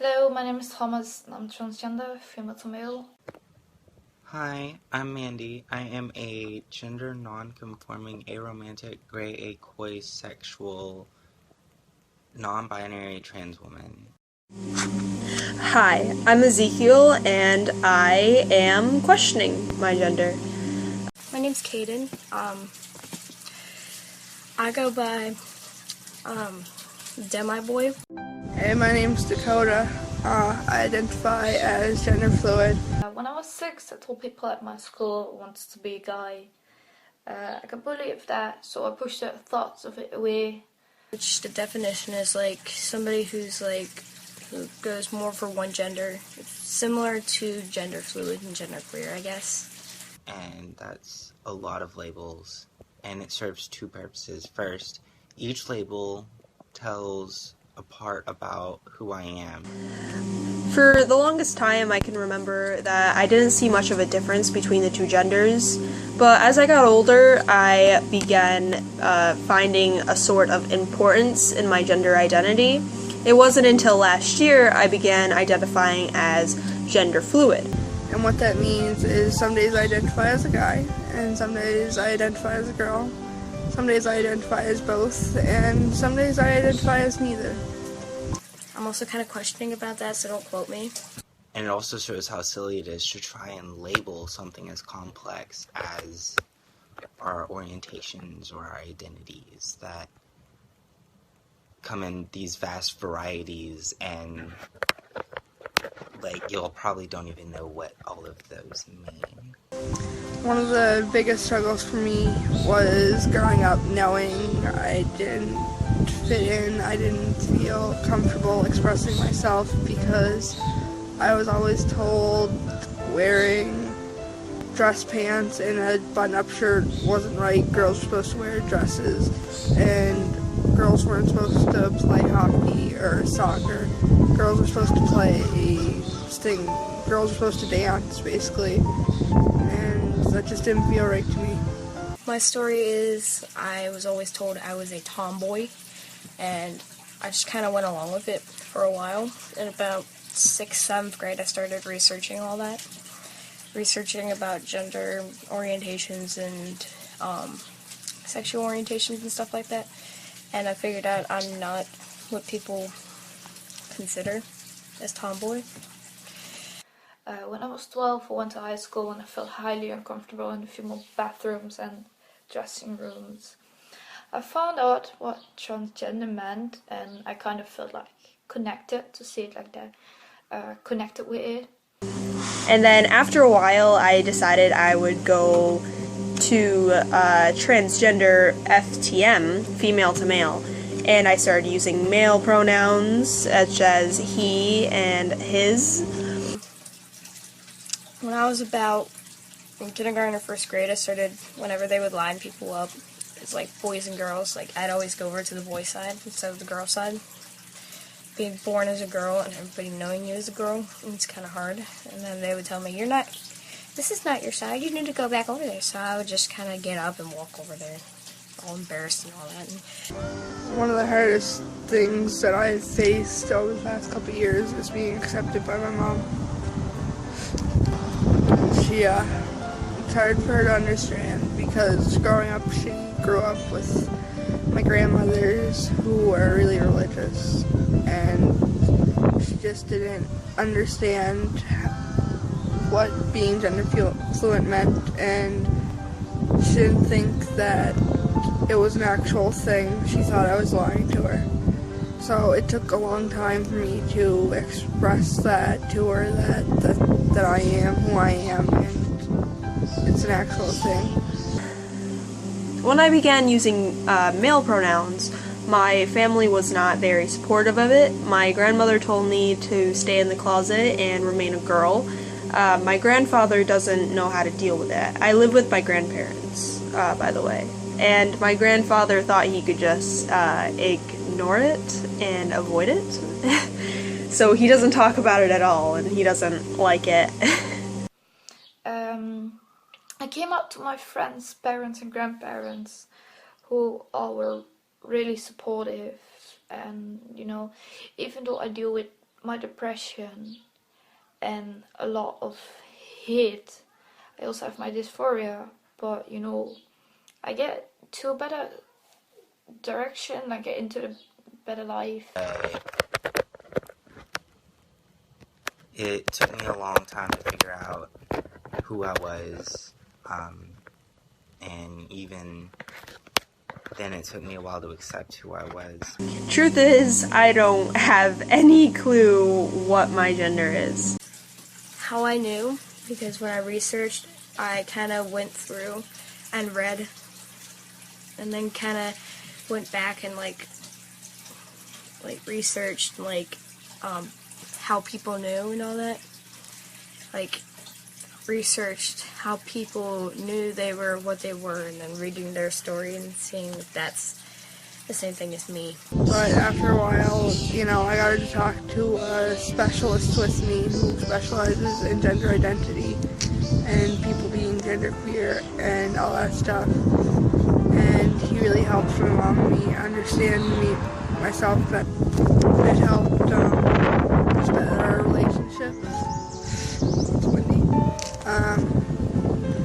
Hello, my name is Thomas and I'm transgender, female to male. Hi, I'm Mandy. I am a gender non-conforming, aromantic, gray, asexual, non-binary trans woman. Hi, I'm Ezekiel and I am questioning my gender. My name's Kaden. I go by Demi Boy. Hey, my name's Dakota. I identify as gender fluid. When I was 6, I told people at my school I wanted to be a guy. I got bullied for that, so I pushed the thoughts of it away. Which the definition is like somebody who goes more for one gender. It's similar to gender fluid and gender queer, I guess. And that's a lot of labels, and it serves two purposes. First, each label tells a part about who I am. For the longest time, I can remember that I didn't see much of a difference between the two genders, but as I got older, I began finding a sort of importance in my gender identity. It wasn't until last year I began identifying as gender fluid. And what that means is some days I identify as a guy, and some days I identify as a girl. Some days I identify as both, and some days I identify as neither. I'm also kind of questioning about that, so don't quote me. And it also shows how silly it is to try and label something as complex as our orientations or our identities that come in these vast varieties, and you'll probably don't even know what all of those mean. One of the biggest struggles for me was growing up knowing I didn't fit in. I didn't feel comfortable expressing myself because I was always told wearing dress pants and a button-up shirt wasn't right. Girls were supposed to wear dresses, and girls weren't supposed to play hockey or soccer. Girls were supposed to play sting. Girls were supposed to dance, basically, and that just didn't feel right to me. My story is I was always told I was a tomboy, and I just kind of went along with it for a while. In about 6th, 7th grade, I started researching all that. Researching about gender orientations and sexual orientations and stuff like that. And I figured out I'm not what people consider as tomboy. When I was 12, I went to high school and I felt highly uncomfortable in the female bathrooms and dressing rooms. I found out what transgender meant, and I kind of felt like connected, to see it like that, connected with it. And then after a while, I decided I would go to transgender FTM, female to male, and I started using male pronouns such as he and his. When I was about in kindergarten or 1st grade, I started, whenever they would line people up, it's like boys and girls, like I'd always go over to the boy side instead of the girl side. Being born as a girl and everybody knowing you as a girl, it's kind of hard. And then they would tell me, this is not your side, you need to go back over there. So I would just kind of get up and walk over there, all embarrassed and all that. One of the hardest things that I faced over the past couple of years is being accepted by my mom. It's hard for her to understand because growing up, she grew up with my grandmothers who were really religious, and she just didn't understand what being gender fluid meant, and she didn't think that it was an actual thing. She thought I was lying to her. So it took a long time for me to express that to her, that I am who I am, and it's an actual thing. When I began using male pronouns, my family was not very supportive of it. My grandmother told me to stay in the closet and remain a girl. My grandfather doesn't know how to deal with that. I live with my grandparents, by the way. And my grandfather thought he could just ignore it and avoid it. So he doesn't talk about it at all, and he doesn't like it. I came up to my friends' parents and grandparents, who all were really supportive, and even though I deal with my depression and a lot of hate. I also have my dysphoria, but you know, I get to a better direction, I get into a better life. It took me a long time to figure out who I was, and even then it took me a while to accept who I was. Truth is, I don't have any clue what my gender is. How I knew, because when I researched, I kind of went through and read, and then kind of went back and like researched how people knew and all that. Like researched how people knew they were what they were, and then reading their story and seeing if that's the same thing as me. But after a while, you know, I got to talk to a specialist with me who specializes in gender identity and people being genderqueer and all that stuff. And he really helped along me understand myself. That it helped just better our relationship. It's windy.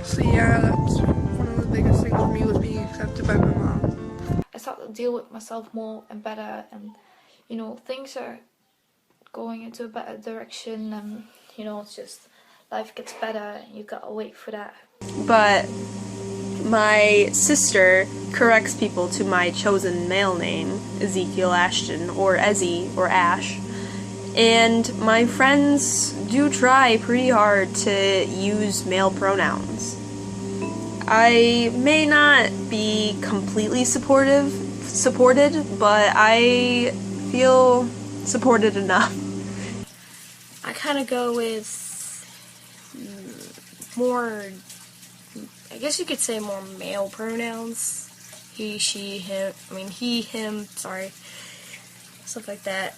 So yeah, that's one of the biggest things for me was being accepted by my mom. I start to deal with myself more and better, and you know, things are going into a better direction, and you know, it's just life gets better and you gotta wait for that. But my sister corrects people to my chosen male name, Ezekiel Ashton, or Ezzy, or Ash. And my friends do try pretty hard to use male pronouns. I may not be completely supported, but I feel supported enough. I kind of go with more, I guess you could say more male pronouns. He, she, him, he, him, sorry, stuff like that.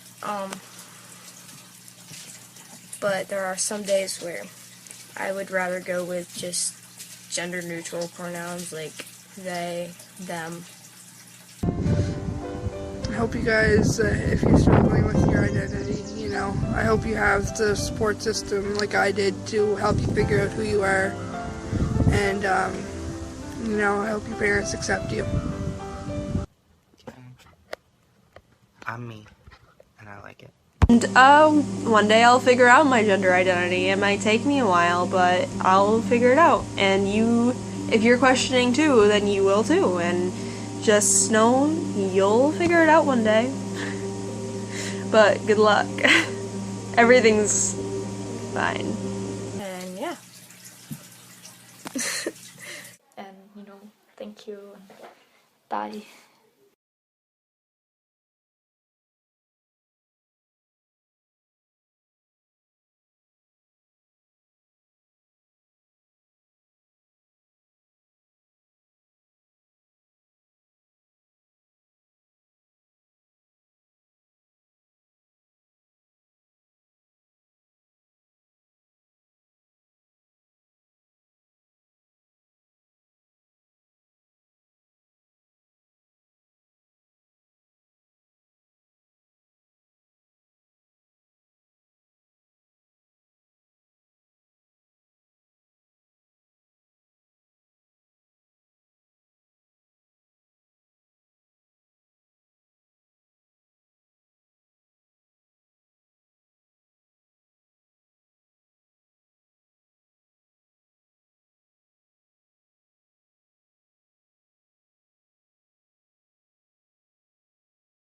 But there are some days where I would rather go with just gender neutral pronouns like they, them. I hope you guys, if you're struggling with your identity, you know, I hope you have the support system like I did to help you figure out who you are. And, you know, I hope your parents accept you. I'm me, and I like it. And one day I'll figure out my gender identity. It might take me a while, but I'll figure it out. And you, if you're questioning too, then you will too. And just know you'll figure it out one day. But good luck. Everything's fine. And yeah. And you know, thank you and bye.